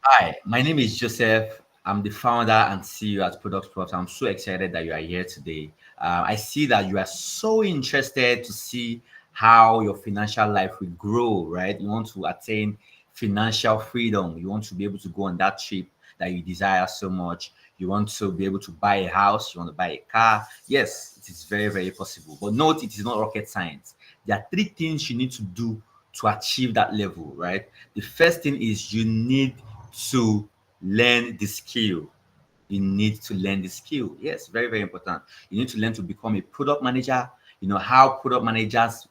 Hi, my name is Joseph. I'm the founder and CEO at Product Prof. I'm so excited that you are here today. I see that you are so interested to see how your financial life will grow, right? You want to attain financial freedom. You want to be able to go on that trip that you desire so much. You want to be able to buy a house. You want to buy a car. Yes, it is very, very possible. But note, it is not rocket science. There are three things you need to do to achieve that level, right? The first thing is you need to learn the skill. You need to learn the skill. Yes, very, very important. You need to learn to become a product manager. You know how product managers,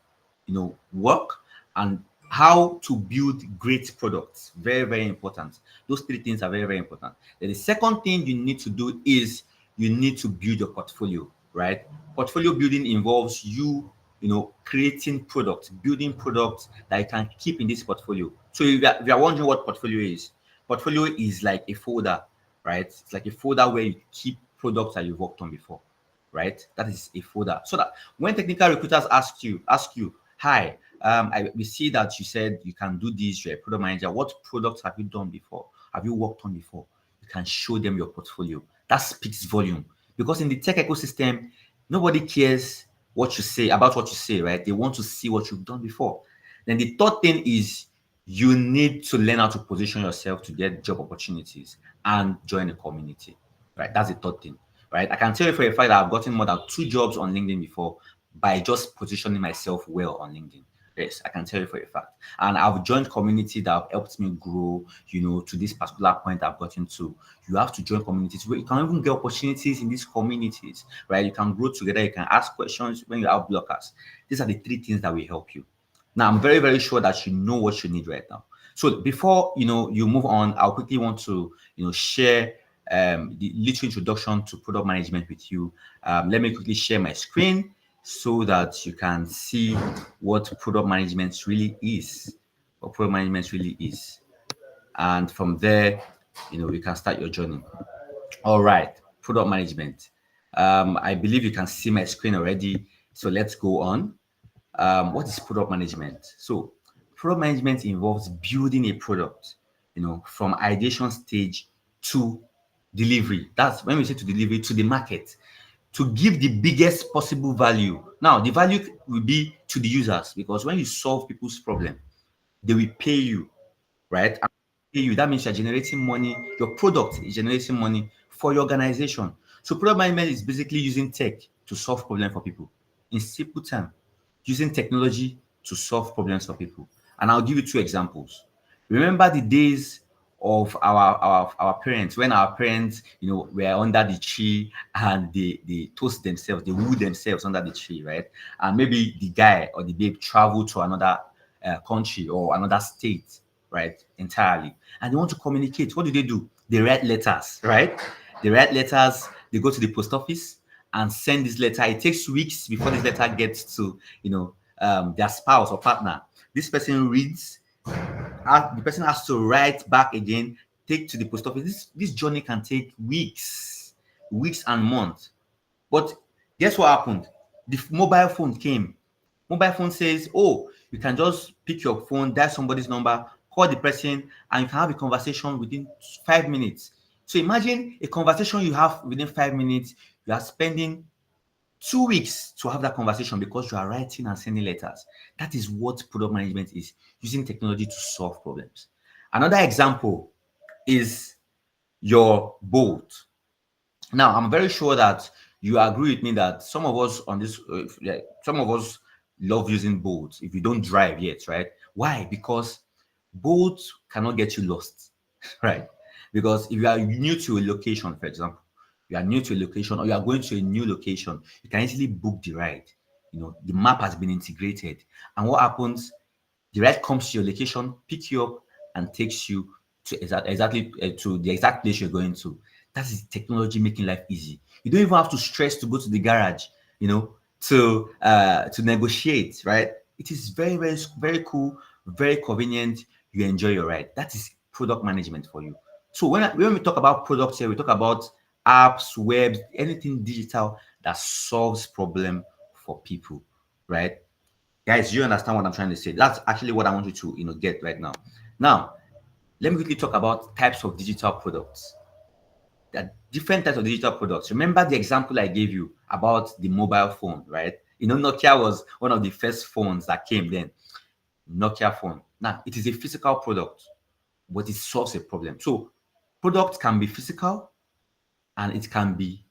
work, and how to build great products. Very, very important. Those three things are very, very important. Then the second thing you need to do is you need to build your portfolio, right? Portfolio building involves creating products, building products that you can keep in this portfolio. So if you are wondering what portfolio is, portfolio is like a folder, right? It's like a folder where you keep products that you've worked on before, right? That is a folder. So that when technical recruiters ask you, hi, we see that you said you can do this, you're a product manager. What products have you done before? Have you worked on before? You can show them your portfolio. That speaks volume. Because in the tech ecosystem, nobody cares what you say about what you say, right? They want to see what you've done before. Then the third thing is you need to learn how to position yourself to get job opportunities and join a community, right? That's the third thing, right? I can tell you for a fact that I've gotten more than 2 jobs on LinkedIn before by just positioning myself well on LinkedIn. Yes, I can tell you for a fact. And I've joined community that have helped me grow, to this particular point I've gotten to. You have to join communities where you can even get opportunities in these communities, right? You can grow together, you can ask questions when you have blockers. These are the three things that will help you. Now, I'm very, very sure that you know what you need right now. So before you move on, I'll quickly want to share the little introduction to product management with you. Let me quickly share my screen so that you can see what product management really is. What product management really is, and from there, you can start your journey. All right, product management. I believe you can see my screen already. So let's go on. What is product management? So, product management involves building a product, from ideation stage to delivery. That's when we say to delivery to the market, to give the biggest possible value. Now, the value will be to the users because when you solve people's problem, they will pay you, right? And pay you. That means you're generating money. Your product is generating money for your organization. So, product management is basically using tech to solve problems for people. In simple terms, using technology to solve problems for people. And I'll give you two examples. Remember the days of our parents, when our parents, were under the tree and they toast themselves, they woo themselves under the tree, right? And maybe the guy or the babe traveled to another country or another state, right? Entirely. And they want to communicate. What do? They write letters, right? They write letters, they go to the post office and send this letter. It takes weeks before this letter gets to, their spouse or partner. This person reads, the person has to write back again, take to the post office. This journey can take weeks and months. But guess what happened? The mobile phone came. Mobile phone says, oh, you can just pick your phone, dial somebody's number, call the person, and you can have a conversation within 5 minutes. So imagine a conversation you have within 5 minutes. You are spending 2 weeks to have that conversation because you are writing and sending letters. That is what product management is, using technology to solve problems. Another example is your boat. Now, I'm very sure that you agree with me that some of us on this, some of us love using boats if you don't drive yet, right? Why? Because boats cannot get you lost, right? Because if you are new to a location, for example, you are new to a location or you are going to a new location, you can easily book the ride. The map has been integrated. And what happens? The ride comes to your location, pick you up, and takes you to exactly to the exact place you're going to. That is technology making life easy. You don't even have to stress to go to the garage, to negotiate, right? It is very, very, very cool, very convenient. You enjoy your ride. That is product management for you. So when we talk about products here, we talk about apps, webs, anything digital that solves problem for people, right? Guys, you understand what I'm trying to say? That's actually what I want you to get right now. Now, Let me quickly talk about types of digital products. There are different types of digital products. Remember the example I gave you about the mobile phone, right? Nokia was one of the first phones that came then. Nokia phone. Now, it is a physical product, but it solves a problem. So, product can be physical and it can be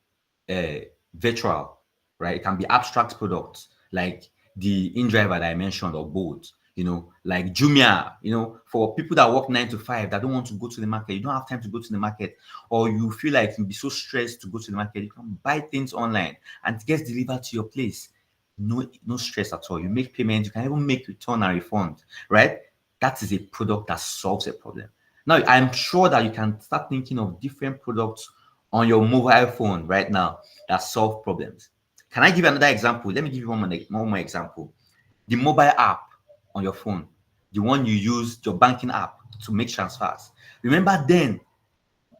virtual, right? It can be abstract products like the InDriver that I mentioned or Bolt, like Jumia, for people that work 9 to 5 that don't want to go to the market, you don't have time to go to the market, or you feel like you'll be so stressed to go to the market, you can buy things online and it gets delivered to your place. No stress at all. You make payments, you can even make return and refund, right? That is a product that solves a problem. Now, I'm sure that you can start thinking of different products on your mobile phone right now that solve problems. Can I give you another example? Let me give you one more example. The mobile app on your phone, the one you use, your banking app to make transfers. Remember then,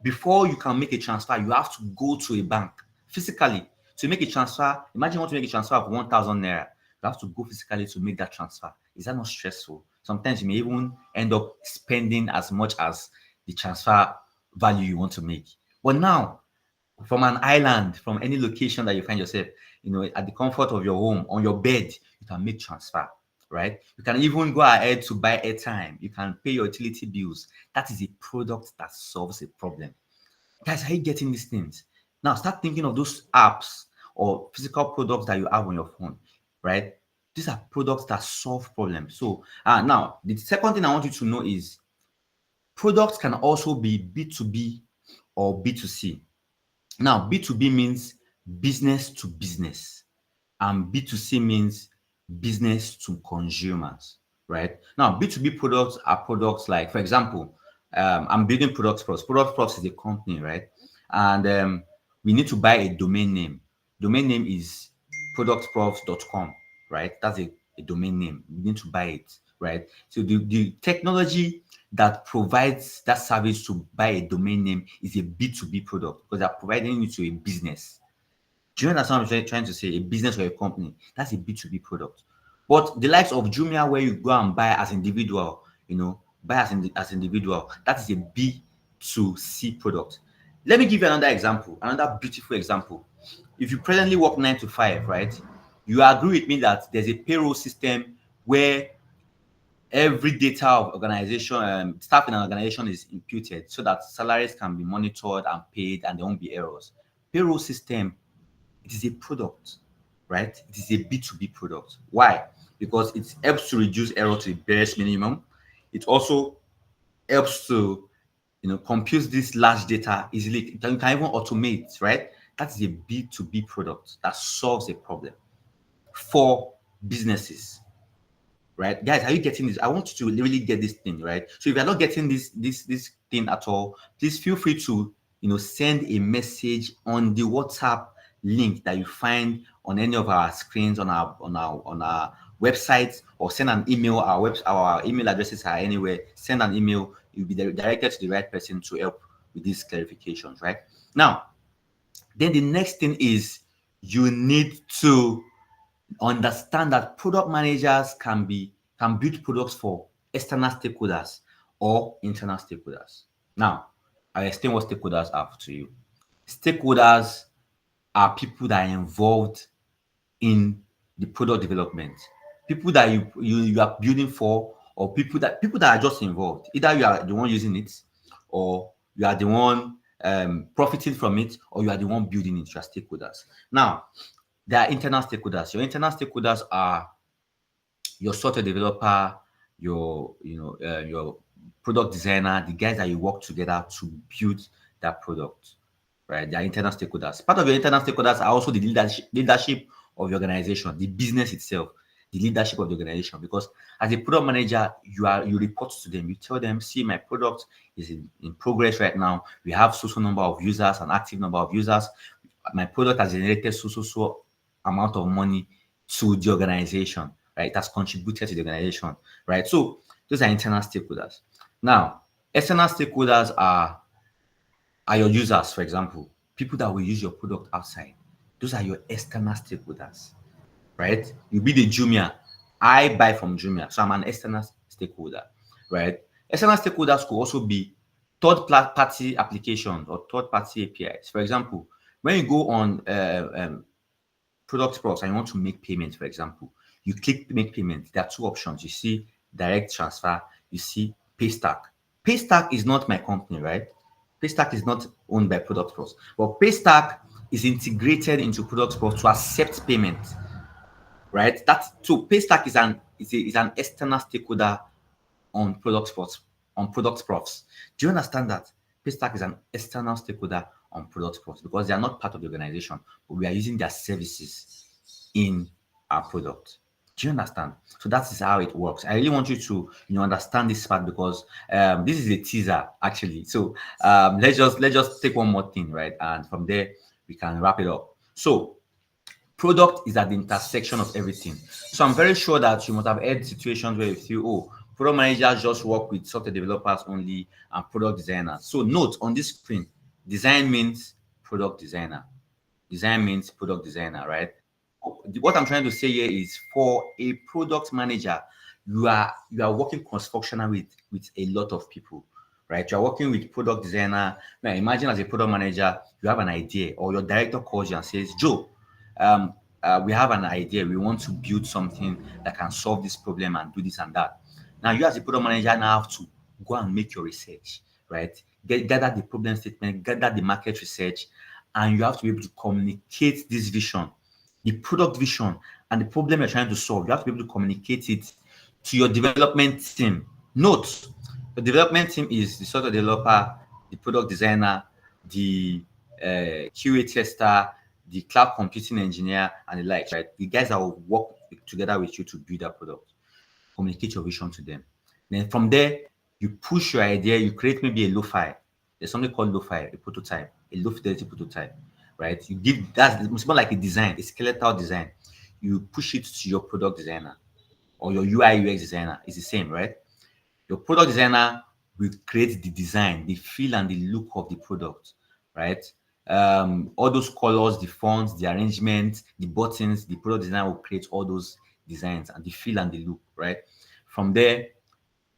before you can make a transfer, you have to go to a bank physically to make a transfer. Imagine you want to make a transfer of 1,000 naira. You have to go physically to make that transfer. Is that not stressful? Sometimes you may even end up spending as much as the transfer value you want to make. But now, from an island, from any location that you find yourself, at the comfort of your home, on your bed, you can make transfer, right? You can even go ahead to buy airtime. You can pay your utility bills. That is a product that solves a problem. Guys, are you getting these things? Now start thinking of those apps or physical products that you have on your phone, right? These are products that solve problems. So now the second thing I want you to know is products can also be B2B or B2C. Now, B2B means business to business, and B2C means business to consumers, right? Now, B2B products are products like, for example, I'm building Products Plus. Products Plus is a company, right? And we need to buy a domain name. Domain name is productsprof.com, right? That's a domain name. We need to buy it, right? So the technology that provides that service to buy a domain name is a B2B product because they're providing it to a business. Do you understand what I'm trying to say? A business or a company, that's a B2B product. But the likes of Jumia, where you go and buy as individual, as individual, that is a B2C product. Let me give you another example, another beautiful example. If you presently work 9 to 5, right? You agree with me that there's a payroll system where every data of organization, staff in an organization is imputed so that salaries can be monitored and paid and there won't be errors. Payroll system, it is a product, right? It is a B2B product. Why? Because it helps to reduce error to the barest minimum. It also helps to compute this large data easily. You can even automate, right? That is a B2B product that solves a problem for businesses. Right, guys, are you getting this? I want you to really get this thing, right? So if you're not getting this thing at all, please feel free to send a message on the WhatsApp link that you find on any of our screens on our websites, or send an email. Our email addresses are anywhere. Send an email. You'll be directed to the right person to help with these clarifications, right? Now, then the next thing is you need to understand that product managers can build products for external stakeholders or internal stakeholders. Now, I'll explain what stakeholders are to you. Stakeholders are people that are involved in the product development, people that you are building for, or people that are just involved. Either you are the one using it, or you are the one profiting from it, or you are the one building it. You are stakeholders. Now, there are internal stakeholders. Your internal stakeholders are your software developer, your product designer, the guys that you work together to build that product, right? They are internal stakeholders. Part of your internal stakeholders are also the leadership of the organization, the business itself, the leadership of the organization. Because as a product manager, you report to them. You tell them, see, my product is in progress right now. We have so number of users, an active number of users. My product has generated so amount of money to the organization, right? It has contributed to the organization, right? So those are internal stakeholders. Now, external stakeholders are your users, for example, people that will use your product outside. Those are your external stakeholders, right? You be the Jumia. I buy from Jumia, so I'm an external stakeholder, right? External stakeholders could also be third-party applications or third-party APIs. For example, when you go on Product Profs and you want to make payments, for example, you click make payment. There are two options. You see direct transfer, you see Paystack. Paystack is not my company, right? Paystack is not owned by Product Profs, but Paystack is integrated into Product Profs to accept payment, right? So Paystack is an external stakeholder on Product Profs. Do you understand that? Paystack is an external stakeholder on Product Profs because they are not part of the organization, but we are using their services in our product. Do you understand? So that is how it works. I really want you to understand this part because this is a teaser actually. So let's just take one more thing, right? And from there we can wrap it up. So product is at the intersection of everything. So I'm very sure that you must have had situations where you feel, oh, product managers just work with software developers only and product designers. So note on this screen, design means product designer. Design means product designer, right? What I'm trying to say here is for a product manager, you are working cross-functional with a lot of people, right? You're working with product designer. Now imagine as a product manager, you have an idea or your director calls you and says, Joe, we have an idea. We want to build something that can solve this problem and do this and that. Now you as a product manager now have to go and make your research, right? Gather the problem statement, gather the market research, and you have to be able to communicate this vision, the product vision, and the problem you're trying to solve. You have to be able to communicate it to your development team. Note, the development team is the software developer, the product designer, the QA tester, the cloud computing engineer, and the like, right? The guys that will work together with you to build that product. Communicate your vision to them. Then from there, you push your idea, you create maybe a lo-fi. There's something called lo-fi, a prototype, a low fidelity prototype, right? You give it's more like a design, a skeletal design. You push it to your product designer or your UI UX designer. It's the same, right? Your product designer will create the design, the feel and the look of the product, right? All those colors, the fonts, the arrangement, the buttons, the product designer will create all those designs and the feel and the look, right? From there,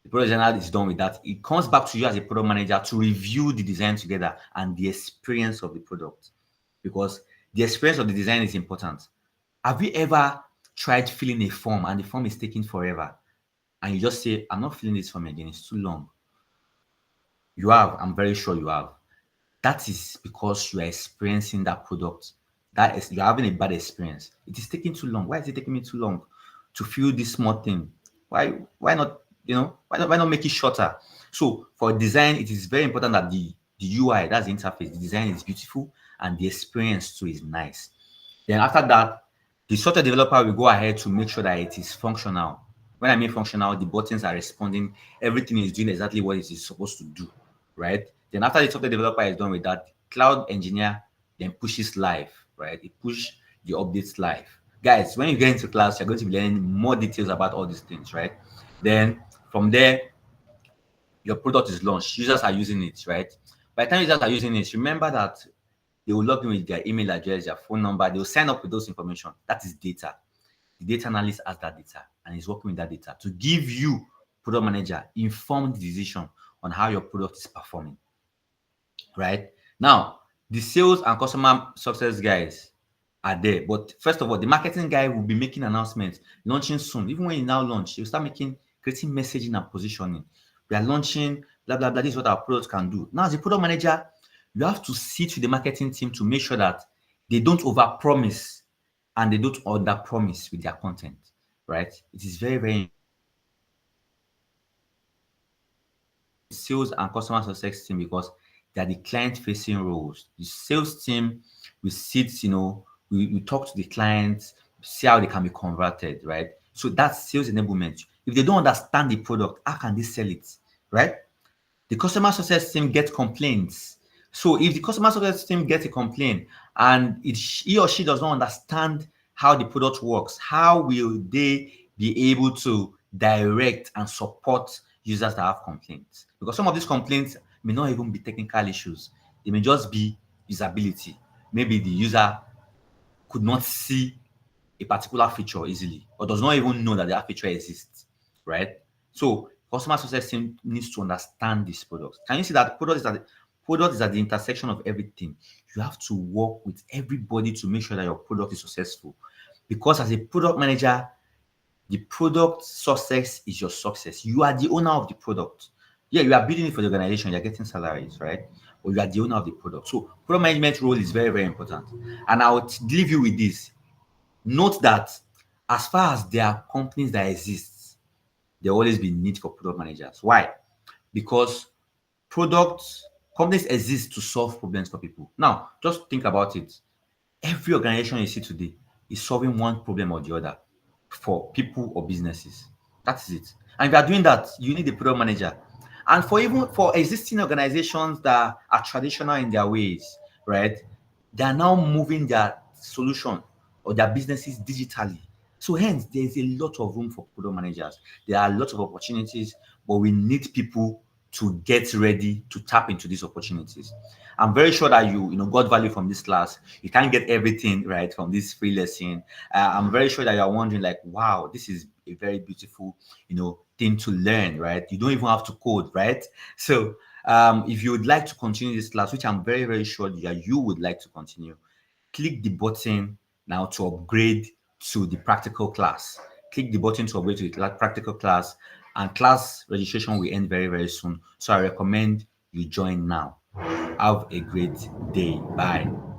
the product designer is done with that. It comes back to you as a product manager to review the design together and the experience of the product, because the experience of the design is important. Have you ever tried filling a form and the form is taking forever and you just say, I'm not filling this form again, it's too long? You have, I'm very sure you have. That is because you are experiencing that product. That is, you're having a bad experience. It is taking too long. Why is it taking me too long to fill this small thing? Why not, why not make it shorter? So for design, it is very important that the UI, that's the interface, the design is beautiful and the experience too is nice. Then after that, the software developer will go ahead to make sure that it is functional. When I mean functional, the buttons are responding, everything is doing exactly what it is supposed to do, right? Then after the software developer is done with that, cloud engineer then pushes live, right? It push the updates live. Guys, when you get into class, you're going to be learning more details about all these things, right? Then from there, your product is launched. Users are using it, right? By the time users are using it, remember that they will log in with their email address, their phone number. They will sign up with those information. That is data. The data analyst has that data and is working with that data to give you, product manager, informed decision on how your product is performing. Right? Now, the sales and customer success guys are there. But first of all, the marketing guy will be making announcements, launching soon. Even when you now launch, you start creating messaging and positioning. We are launching, blah, blah, blah. This is what our product can do. Now, as a product manager, you have to sit with the marketing team to make sure that they don't overpromise and they don't underpromise with their content, right? It is very, very sales and customer success team because they are the client-facing roles. The sales team will sit, we talk to the clients, see how they can be converted, right? So that's sales enablement. If they don't understand the product, how can they sell it, right? The customer success team gets complaints. So if the customer success team gets a complaint and he or she does not understand how the product works, how will they be able to direct and support users that have complaints? Because some of these complaints may not even be technical issues. They may just be usability. Maybe the user could not see a particular feature easily or does not even know that that feature exists, right? So Customer success team needs to understand this product. Can you see that product is at the intersection of everything? You have to work with everybody to make sure that your product is successful. Because as a product manager, the product success is your success. You are the owner of the product. Yeah, you are building it for the organization, you're getting salaries, right? But you are the owner of the product. So product management role is very, very important. And I would leave you with this. Note that as far as there are companies that exist, there will always be need for product managers. Why? Because products companies exist to solve problems for people. Now, just think about it. Every organization you see today is solving one problem or the other for people or businesses. That is it. And if you are doing that, you need a product manager. And for even for existing organizations that are traditional in their ways, right? They are now moving their solution or their businesses digitally. So hence, there is a lot of room for product managers. There are lots of opportunities, but we need people to get ready to tap into these opportunities. I'm very sure that you got value from this class. You can't get everything right from this free lesson. I'm very sure that you're wondering, like, wow, this is a very beautiful, thing to learn, right? You don't even have to code, right? So, if you would like to continue this class, which I'm very, very sure that you would like to continue, click the button now to upgrade to the practical class. Click the button to upgrade to the practical class, and class registration will end very, very soon. So I recommend you join now. Have a great day. Bye.